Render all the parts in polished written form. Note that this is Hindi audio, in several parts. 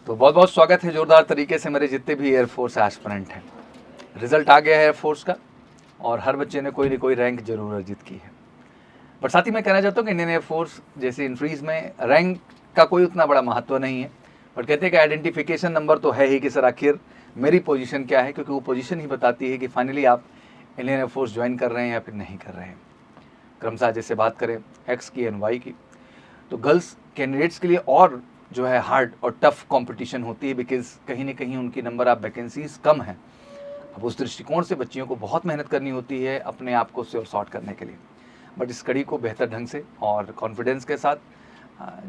तो बहुत बहुत स्वागत है जोरदार तरीके से मेरे जितने भी एयरफोर्स एस्पिरेंट हैं। रिजल्ट आ गया है एयरफोर्स का और हर बच्चे ने कोई ना कोई रैंक जरूर अर्जित की है। बट साथ ही मैं कहना चाहता हूँ कि इंडियन एयरफोर्स जैसे इंट्रीज में रैंक का कोई उतना बड़ा महत्व नहीं है, बट कहते हैं कि आइडेंटिफिकेशन नंबर तो है ही कि सर आखिर मेरी पोजीशन क्या है, क्योंकि वो पोजीशन ही बताती है कि फाइनली आप इंडियन एयरफोर्स ज्वाइन कर रहे हैं या फिर नहीं कर रहे हैं। क्रमशः जैसे बात करें एक्स की एंड वाई की, तो गर्ल्स कैंडिडेट्स के लिए और जो है हार्ड और टफ कंपटीशन होती है, बिकॉज कहीं ना कहीं उनकी नंबर ऑफ वैकेंसीज कम हैं। अब उस दृष्टिकोण से बच्चियों को बहुत मेहनत करनी होती है अपने आप को से और सॉर्ट करने के लिए। बट इस कड़ी को बेहतर ढंग से और कॉन्फिडेंस के साथ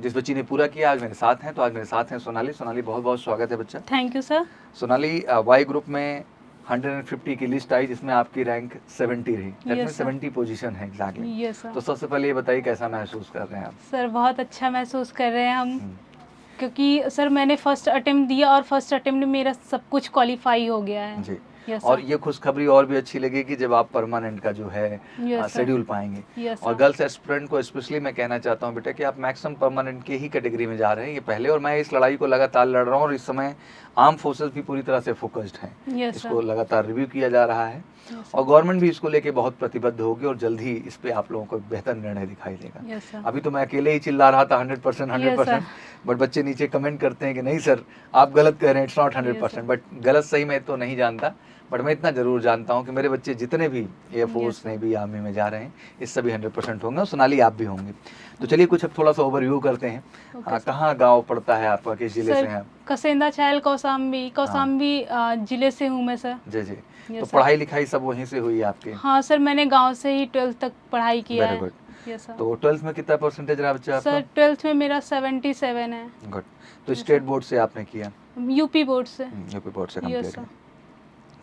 जिस बच्ची ने पूरा किया आज मेरे साथ हैं, तो आज मेरे साथ हैं सोनाली। सोनाली बहुत बहुत स्वागत है बच्चा। Thank you sir. Sonali Y group में 150 की लिस्ट आई जिसमें आपकी रैंक 70 रही। Yes, 70 पोजीशन है एग्जैक्टली। Yes sir. तो सबसे पहले ये बताइए कैसा महसूस कर रहे हैं आप? सर बहुत अच्छा महसूस कर रहे हैं हम, क्योंकि सर मैंने फर्स्ट अटेम्प्ट दिया और फर्स्ट अटेम्प्ट में मेरा सब कुछ क्वालिफाई हो गया है जी। Yes, और sir. ये खुशखबरी और भी अच्छी लगेगी जब आप परमानेंट का जो है Yes, शेड्यूल पाएंगे। Yes, और sir. गर्ल्स एस्पिरेंट को स्पेशली मैं कहना चाहता हूँ बेटा कि आप मैक्सिमम परमानेंट के ही कैटेगरी में जा रहे हैं ये पहले, और मैं इस लड़ाई को लगातार लड़ रहा हूँ और इस समय आर्म फोर्सेस भी पूरी तरह से फोकस्ड हैं। Yes, इसको sir. लगातार रिव्यू किया जा रहा है Yes, और गवर्नमेंट भी इसको लेके बहुत प्रतिबद्ध होगी और जल्द ही इस पे आप लोगों को बेहतर निर्णय दिखाई देगा। Yes, sir. अभी तो मैं अकेले ही चिल्ला रहा था 100%, बट बच्चे नीचे कमेंट करते हैं कि नहीं सर आप गलत कह रहे हैं, इट्स नॉट 100%। बट गलत सही मैं तो नहीं जानता, बट मैं इतना जरूर जानता हूँ कि मेरे बच्चे जितने भी एयरफोर्स नेवी आर्मी में जा रहे हैं इस सभी 100% होंगे, और सोनाली आप भी होंगे। तो चलिए कुछ अब थोड़ा सा ओवरव्यू करते हैं। कहाँ गांव पड़ता है आपका, किस जिले से हैं? कसेंदा छैल कौसाम्बी जिले से हूँ मैं सर। जी जी। Yes, तो sir. पढ़ाई लिखाई सब वहीं से हुई है आपकी? हाँ सर, मैंने गांव से ही 12th तक पढ़ाई किया वेरी है। गुड। Yes, sir. तो 12th में कितना परसेंटेज रहा बच्चा आपका? सर 12th में मेरा 77 है। गुड। तो स्टेट बोर्ड से आपने किया? यूपी बोर्ड से। यूपी बोर्ड से Yes, कंप्लीट sir. किया।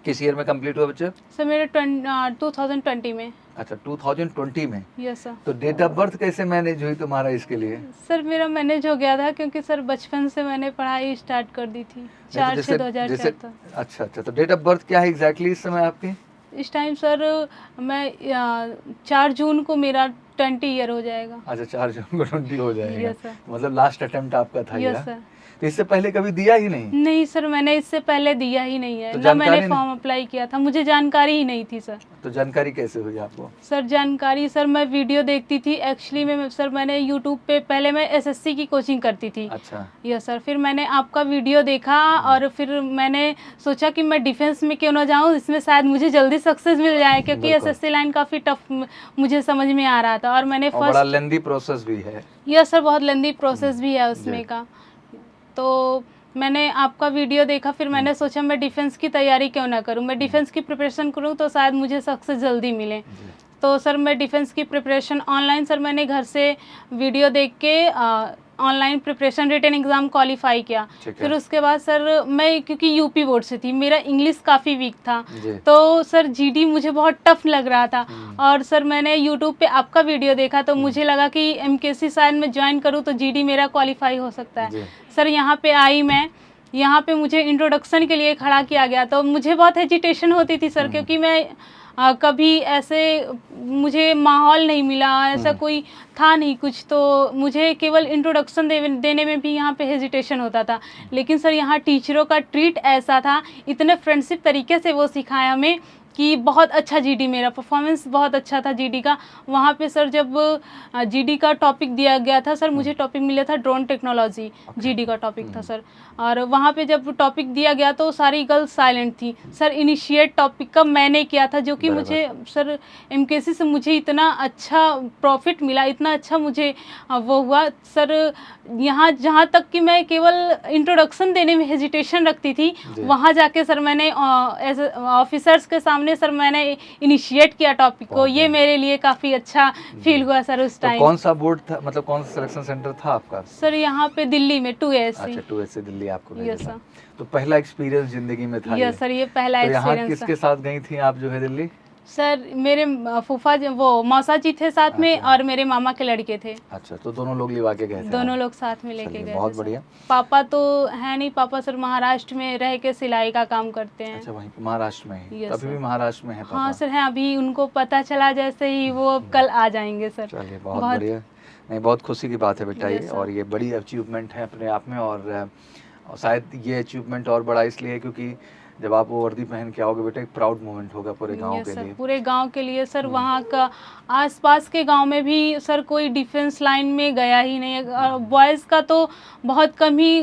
किस ईयर में कंप्लीट हुआ बच्चा? सर मेरे 2020 में। अच्छा 2020 में। Yes sir. तो डेट ऑफ बर्थ कैसे मैनेज हुई तुम्हारा इसके लिए? सर मेरा मैनेज हो गया था, क्योंकि सर बचपन से मैंने पढ़ाई स्टार्ट कर दी थी 4/6/2004 तक। अच्छा अच्छा। तो डेट ऑफ बर्थ क्या है एग्जैक्टली इस समय आपकी? इस टाइम सर मैं 4 जून को मेरा 20 ईयर हो जाएगा। अच्छा 4 जून को 20 हो जाएगा। Yes sir. मतलब लास्ट अटेम्प्ट आपका था ये? Yes sir. तो इससे पहले कभी दिया ही नहीं? नहीं सर, मैंने इससे पहले दिया ही नहीं है। तो ना मैंने जानकारी फॉर्म अप्लाई किया था, मुझे जानकारी ही नहीं थी सर। तो जानकारी कैसे हुई आपको? सर जानकारी सर मैं वीडियो देखती थी एक्चुअली में सर। मैंने यूट्यूब पे पहले मैं एसएससी की कोचिंग करती थी। अच्छा। Yes sir. फिर मैंने आपका वीडियो देखा और फिर मैंने सोचा कि मैं डिफेंस में क्यों ना जाऊं, इसमें शायद मुझे जल्दी सक्सेस मिल जाए, क्योंकि एसएससी लाइन काफ़ी टफ मुझे समझ में आ रहा था। और मैंने बड़ा फर्स्ट लेंदी प्रोसेस भी है। यस सर, बहुत लेंदी प्रोसेस भी है उसमें का। तो मैंने आपका वीडियो देखा, फिर मैंने सोचा मैं डिफेंस की तैयारी क्यों ना करूं, मैं डिफेंस की प्रिपरेशन करूं तो शायद मुझे सक्सेस जल्दी मिले। तो सर मैं डिफेंस की प्रिपरेशन ऑनलाइन सर मैंने घर से वीडियो देख के online preparation written exam qualify किया। फिर उसके बाद सर मैं क्योंकि यूपी बोर्ड से थी, मेरा इंग्लिश काफ़ी वीक था, तो सर जीडी मुझे बहुत टफ लग रहा था। और सर मैंने यूट्यूब पे आपका वीडियो देखा तो मुझे लगा कि एमकेसी शायद मैं ज्वाइन करूँ तो जीडी मेरा क्वालिफाई हो सकता है। सर यहाँ पे आई मैं, यहाँ पे मुझे इंट्रोडक्शन के लिए खड़ा किया गया, तो मुझे बहुत हेजिटेशन होती थी सर, क्योंकि मैं कभी ऐसे मुझे माहौल नहीं मिला, ऐसा कोई था नहीं कुछ, तो मुझे केवल इंट्रोडक्शन देने में भी यहाँ पे हेजिटेशन होता था। लेकिन सर यहाँ टीचरों का ट्रीट ऐसा था, इतने फ्रेंडशिप तरीके से वो सिखाया हमें कि बहुत अच्छा जीडी, मेरा परफॉर्मेंस बहुत अच्छा था जीडी का। वहाँ पे सर जब जीडी का टॉपिक दिया गया था सर, मुझे टॉपिक मिला था ड्रोन टेक्नोलॉजी, जीडी का टॉपिक था सर। और वहाँ पे जब टॉपिक दिया गया तो सारी गर्ल्स साइलेंट थी सर। इनिशिएट टॉपिक का मैंने किया था, जो कि मुझे सर एमकेसी से मुझे इतना अच्छा प्रॉफिट मिला, इतना अच्छा मुझे वो हुआ सर। यहाँ जहाँ तक कि मैं केवल इंट्रोडक्शन देने में हेजिटेशन रखती थी, वहाँ जाके सर मैंने ऑफिसर्स के सामने सर मैंने इनिशिएट किया टॉपिक को। ये मेरे लिए काफ़ी अच्छा फील हुआ सर उस टाइम। तो कौन सा बोर्ड था, मतलब कौन सा सिलेक्शन सेंटर था आपका? सर यहाँ पे दिल्ली में 2SC। अच्छा 2SC दिल्ली आपको भेजा यस था। सर। तो पहला एक्सपीरियंस जिंदगी में था? यस सर, ये पहला तो यहाँ एक्सपीरियंस। किसके साथ गई थी आप जो है दिल्ली? सर मेरे फूफा वो मौसा जी थे साथ में, और मेरे मामा के लड़के थे। अच्छा, तो दोनों लोग लिवा के गए थे? दोनों लोग साथ में लेके गए। बहुत बढ़िया। पापा तो है नहीं, पापा सर महाराष्ट्र में रह के सिलाई का काम करते हैं। अच्छा, वहीं महाराष्ट्र में ही? Yes, अभी भी महाराष्ट्र में है पापा? हाँ सर है, अभी उनको पता चला जैसे ही वो अब कल आ जाएंगे सर। चलिए बहुत बढ़िया। नहीं, बहुत खुशी की बात है बेटा ये, और ये बड़ी अचीवमेंट है अपने आप में। और और शायद ये अचीवमेंट और बड़ा इसलिए है क्योंकि जब आप वो वर्दी पहन के आओगे बेटा, एक प्राउड मोमेंट होगा पूरे गांव यस के सर, लिए। पूरे गांव के लिए सर। वहाँ का आसपास के गांव में भी सर कोई डिफेंस लाइन में गया ही नहीं है। बॉयज़ का तो बहुत कम ही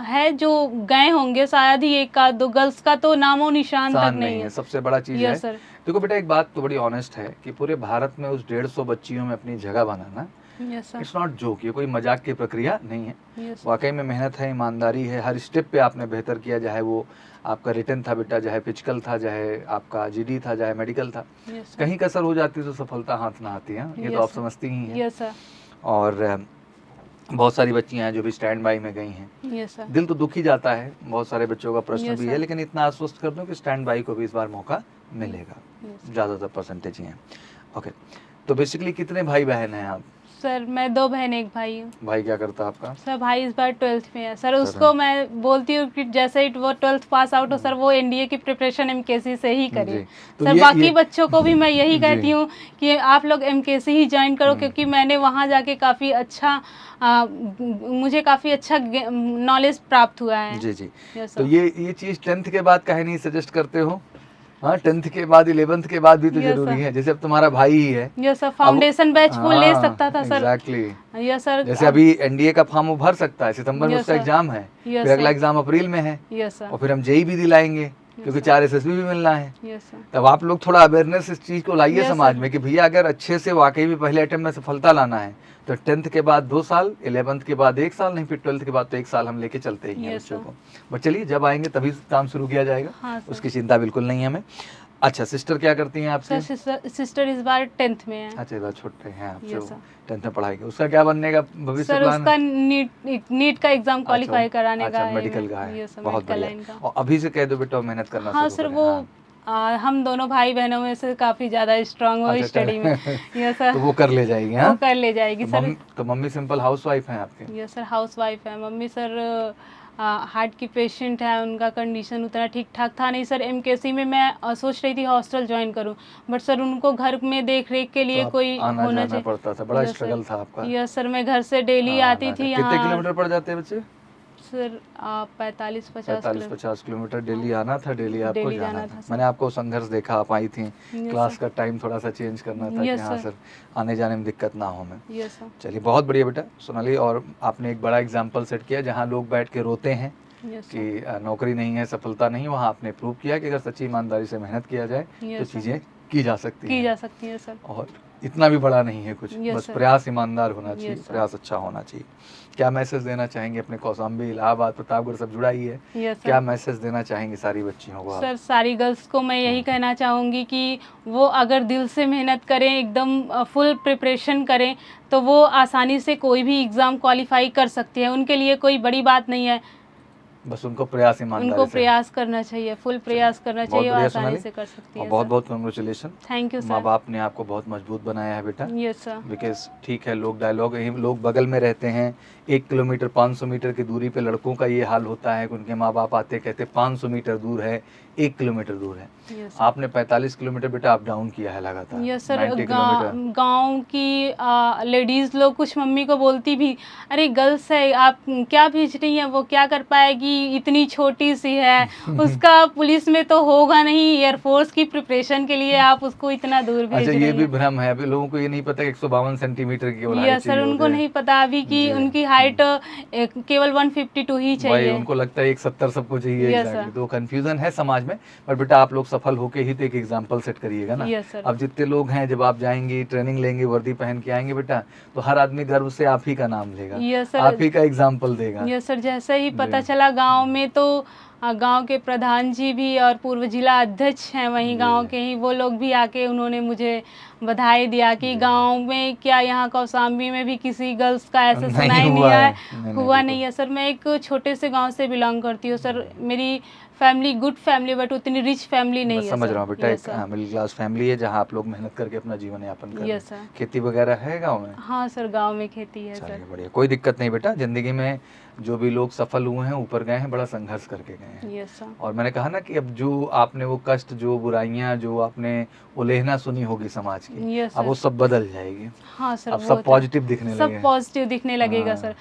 है जो गए होंगे, शायद ही एक का दो। गर्ल्स का तो नामो निशान तक शान नहीं है। सबसे बड़ा चीज है। Yes sir. देखो बेटा, एक बात तो बड़ी ऑनेस्ट है कि पूरे भारत में उस 150 बच्चियों में अपनी जगह बनाना, yes sir. It's not joke, ये कोई मजाक की प्रक्रिया नहीं है। Yes sir. वाकई में मेहनत है, ईमानदारी है, हर स्टेप पे आपने बेहतर किया, चाहे वो आपका रिटर्न था बेटा, चाहे फिजिकल था, चाहे आपका जीडी था, चाहे मेडिकल था। Yes sir. कहीं कसर हो जाती है तो सफलता हाथ ना आती है, ये तो Yes, आप sir. समझती ही हैं। Yes sir. और बहुत सारी बच्चियां हैं जो भी स्टैंड बाई में गई हैं। Yes sir. दिल तो दुख ही जाता है, बहुत सारे बच्चों का प्रश्न Yes, भी sir. है, लेकिन इतना आश्वस्त कर दूं कि स्टैंड बाई को भी इस बार मौका मिलेगा, Yes. ज़्यादातर परसेंटेज ही हैं। ओके, तो बेसिकली कितने भाई बहन हैं आप? सर मैं 2 बहन 1 भाई हूँ। भाई क्या करता है आपका? सर भाई इस बार 12th में है सर। उसको मैं बोलती हूँ कि जैसे ही वो 12th पास आउट हो सर, वो एनडीए की प्रिपरेशन एमकेसी से ही करे। जी, तो सर ये बाकी बच्चों को भी मैं यही जी। कहती हूँ कि आप लोग एमकेसी ही ज्वाइन करो, क्योंकि मैंने वहाँ जाके काफ़ी अच्छा मुझे काफ़ी अच्छा नॉलेज प्राप्त हुआ है। जी जी। यस तो सर। ये चीज़ 10th के बाद काहे नहीं सजेस्ट करते हो? हाँ, 10th के बाद 11th के बाद भी तो Yes, जरूरी sir. है, जैसे अब तुम्हारा भाई ही है। यस सर, फाउंडेशन बैच वो ले सकता था सर। एग्जैक्टली। Yes sir. जैसे अभी एनडीए का फॉर्म वो भर सकता है, सितंबर में Yes, उसका sir. एग्जाम है, Yes, फिर अगला sir. एग्जाम अप्रैल में है, यस सर। और फिर हम जेई भी दिलाएंगे क्योंकि sir. 4 एसएसबी भी मिलना है। Yes sir. तब आप लोग थोड़ा अवेयरनेस इस चीज को लाइए Yes, समाज sir. में कि भैया अगर अच्छे से वाकई भी पहले अटेम्प्ट में सफलता लाना है तो 10th के बाद 2 साल, 11th के बाद 1 साल, नहीं फिर 12th के बाद तो 1 साल हम लेके चलते ही हैं Yes, बच्चों sir. को। बट चलिए, जब आएंगे तभी काम शुरू किया जाएगा, हाँ सर। उसकी चिंता बिल्कुल नहीं है हमें। अच्छा, सिस्टर क्या करती हैं आपसे? सर सिस्टर इस बार 10th में है। अच्छा, इधर छोटे हैं आपसे, Yes, sir. 10th में पढ़ाई के उसका क्या बनने का भविष्य सर प्लान उसका है? नीट का एग्जाम क्वालिफाई कराने का है। मेडिकल का है, Yes, sir, बहुत medical बढ़िया। line का। और अभी से कह दो बेटा मेहनत करना हाँ शुरू सर, करें। वो हाँ। हम दोनों भाई बहनों में से काफ़ी ज़्यादा स्ट्रांग हो अच्छा, स्टडी में। Yes sir. तो वो कर ले जाएगी। वो हाँ, कर ले जाएगी सर। तो मम्मी सिंपल हाउसवाइफ हैं आपके? यस सर, हाउस वाइफ है मम्मी सर। हार्ट की पेशेंट है, उनका कंडीशन उतना ठीक ठाक था नहीं सर। एमकेसी में मैं सोच रही थी हॉस्टल ज्वाइन करूं, बट सर उनको घर में देख रेख के लिए तो कोई आना होना जाना चाहिए। पड़ता था, बड़ा Yes, sir. स्ट्रगल था आपका। यस सर, मैं घर से डेली आती थी कितने यहाँ। किलोमीटर पड़ जाते हैं बच्चे? सर 45-50 45-50 किलोमीटर डेली आना था, डेली आपको डेली जाना जाना था। था सर। मैंने आपको संघर्ष देखा, आप आई थी, क्लास का टाइम थोड़ा सा चेंज करना था कि Yes, हाँ sir. सर आने जाने में दिक्कत ना हो हमें। Yes sir. चलिए, बहुत बढ़िया बेटा सोनाली, और आपने एक बड़ा एग्जाम्पल सेट किया जहाँ लोग बैठ के रोते हैं यस सर। कि नौकरी नहीं है, सफलता नहीं, वहाँ आपने प्रूव किया कि अगर सच्ची ईमानदारी से मेहनत किया जाए तो Yes, sir. चीज़ें की जा सकती की हैं। जा सकती है सर। और इतना भी बड़ा नहीं है कुछ, Yes, बस sir. प्रयास ईमानदार होना चाहिए, Yes, sir. प्रयास अच्छा होना चाहिए। क्या मैसेज देना चाहेंगे अपने कौशाम्बी, इलाहाबाद, प्रतापगढ़ सब जुड़ा ही है, यस क्या सर। मैसेज देना चाहेंगे सारी बच्चियों को आप? सर सारी गर्ल्स को मैं यही कहना चाहूँगी कि वो अगर दिल से मेहनत करें, एकदम फुल प्रिपरेशन करें, तो वो आसानी से कोई भी एग्ज़ाम क्वालिफाई कर सकती है। उनके लिए कोई बड़ी बात नहीं है, बस उनको प्रयास ईमानदारी उनको से। प्रयास करना चाहिए, फुल प्रयास करना बहुत चाहिए, वो बढ़िया आसानी सोनाली, से कर सकती और है। बहुत बहुत कंग्रेचुलेशन। थैंक यू माँ सर। बाप ने आपको बहुत मजबूत बनाया है बेटा। Yes sir. बिकॉज ठीक है, लोग डायलॉग, लोग बगल में रहते हैं, 1 किलोमीटर 500 मीटर की दूरी पे लड़कों का ये हाल होता है कि उनके माँ बाप आते कहते 500 मीटर दूर है, 1 किलोमीटर दूर है। यस आपने 45 किलोमीटर बेटा अप डाउन किया है लगातार। Yes sir. 90 किलोमीटर। गांव की लेडीज़ लोग कुछ मम्मी को बोलती भी, अरे गर्ल्स है, आप क्या भेज रही हैं, वो क्या कर पाएगी, इतनी छोटी सी है, उसका पुलिस में तो होगा नहीं, एयरफोर्स की प्रिपरेशन के लिए आप उसको इतना दूर भेज अच्छा, रही ये भी हैं। भ्रम है, अभी लोगों को ये नहीं पता कि 152 सेंटीमीटर की केवल हाइट यस सर, चाहिए उनको होती है। नहीं पता अभी कि जी। उनकी हाइट केवल 152 ही भाई चाहिए। उनको लगता है 170 सबको चाहिए। Yes, exactly, sir. तो कंफ्यूजन है समाज में। पर बेटा आप लोग सफल होके ही तो एक एग्जांपल सेट करिएगा ना। Yes, sir. अब जितने लोग हैं, जब आप जाएंगी, ट्रेनिंग लेंगे, वर्दी पहन के आएंगे बेटा, तो हर आदमी गर्व से आप ही का नाम लेगा, Yes, sir. आप ही का एग्जाम्पल देगा। यस सर, जैसे ही पता जी। चला गांव में, तो गांव के प्रधान जी भी और पूर्व जिला अध्यक्ष हैं वहीं जी। गांव के ही, वो लोग भी आके उन्होंने मुझे बधाई दिया कि जी। गांव में क्या, यहाँ कौशाम्बी में भी किसी गर्ल्स का ऐसा नहीं सुनाई नहीं हुआ आया, है। नहीं, हुआ बिल्कुल। नहीं है सर। मैं एक छोटे से गांव से बिलोंग करती हूँ सर। मेरी फैमिली गुड फैमिली, बट उतनी रिच फैमिली नहीं मैं है समझ सर। रहा हूँ बेटा, यस एक सर। मिडिल क्लास फैमिली है जहाँ आप लोग मेहनत करके अपना जीवन यापन कर रहे हैं। Yes sir. खेती वगैरह है गाँव में? हाँ सर, गांव में खेती है चलिए सर। बढ़िया, कोई दिक्कत नहीं बेटा। जिंदगी में जो भी लोग सफल हुए हैं, ऊपर गए हैं, बड़ा संघर्ष करके गए हैं। Yes sir. और मैंने कहा ना कि अब जो आपने वो कष्ट, जो बुराइयां, जो आपने वो लेहना सुनी होगी समाज की, यस अब वो सर। सब बदल जाएगी। हाँ सर, अब वो सब तो पॉजिटिव दिखने सब लगे। पॉजिटिव दिखने लगेगा हाँ,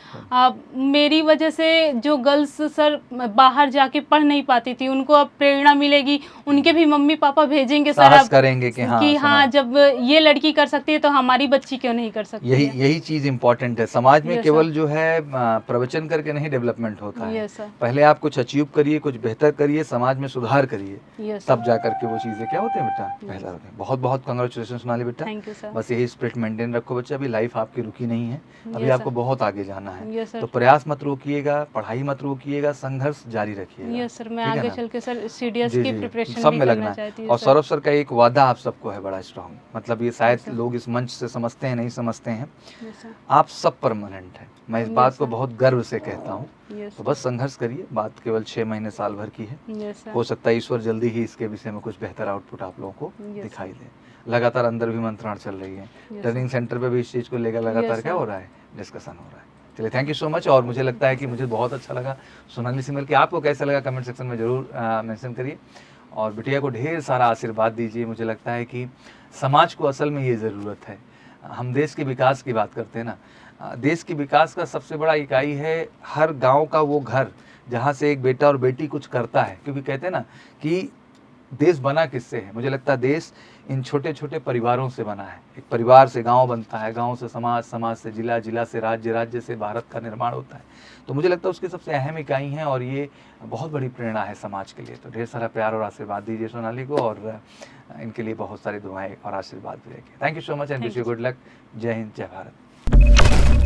सर। मेरी वजह से जो गर्ल्स सर बाहर जाके पढ़ नहीं पाती थी, उनको अब प्रेरणा मिलेगी, उनके भी मम्मी पापा भेजेंगे सर साहस अब करेंगे कि हाँ, कि हाँ, समाज जब ये लड़की कर सकती है तो हमारी बच्ची क्यों नहीं कर सकती यही है। यही चीज इम्पोर्टेंट है। समाज में Yes, केवल जो है प्रवचन करके नहीं डेवलपमेंट होता है। Yes sir. पहले आप कुछ अचीव करिए, कुछ बेहतर करिए, समाज में सुधार करिए, यस तब सर। जा करके वो चीज़ें क्या होते हैं बेटा, बेहतर होते हैं। बहुत बहुत कंग्रेचुलेशन सोनाली बेटा। Thank you sir. बस यही स्पिरिट मेंटेन रखो बच्चा। अभी लाइफ आपकी रुकी नहीं है, अभी Yes, आपको sir. बहुत आगे जाना है। यस तो सर। प्रयास मत रोकिएगा, पढ़ाई मत रोकिएगा, संघर्ष जारी रखिएगा। यस सर, मैं ठीक है आगे ना? चल के सर सीडीएस जी की जी, प्रिपरेशन सब भी में लगना करना है। चाहती हूँ और सर। सौरभ सर का एक वादा आप सबको है बड़ा स्ट्रांग, मतलब ये शायद सर। लोग इस मंच से समझते हैं, नहीं समझते हैं। Yes sir. आप सब परमानेंट है, मैं इस Yes, बात को sir. बहुत गर्व से कहता हूँ। यस तो बस संघर्ष करिए, बात केवल 6 महीने साल भर की है। यस हो सर। सकता है ईश्वर जल्दी ही इसके विषय में कुछ बेहतर आउटपुट आप लोगों को Yes, दिखाई दे। लगातार अंदर भी मंत्रणा चल रही है, Yes, ट्रेनिंग सेंटर पे भी इस चीज़ को लेकर लगातार Yes, क्या sir. हो रहा है, डिस्कशन हो रहा है। चलिए, थैंक यू सो मच। और मुझे लगता है कि मुझे बहुत अच्छा लगा सोनाली से मिलकर। आपको कैसा लगा कमेंट सेक्शन में ज़रूर मेंशन करिए। और बिटिया को ढेर सारा आशीर्वाद दीजिए। मुझे लगता है कि समाज को असल में ये ज़रूरत है। हम देश के विकास की बात करते हैं ना, देश के विकास का सबसे बड़ा इकाई है हर गांव का वो घर जहां से एक बेटा और बेटी कुछ करता है। क्योंकि कहते हैं ना कि देश बना किससे है, मुझे लगता है देश इन छोटे छोटे परिवारों से बना है। एक परिवार से गांव बनता है, गांव से समाज, समाज से जिला, जिला से राज्य, राज्य से भारत का निर्माण होता है। तो मुझे लगता है उसकी सबसे अहम इकाई है और ये बहुत बड़ी प्रेरणा है समाज के लिए। तो ढेर सारा प्यार और आशीर्वाद दीजिए सोनाली को, और इनके लिए बहुत सारी दुआएं और आशीर्वाद भी रखिए। Thank you so much and wish you good luck. जय हिंद, जय भारत।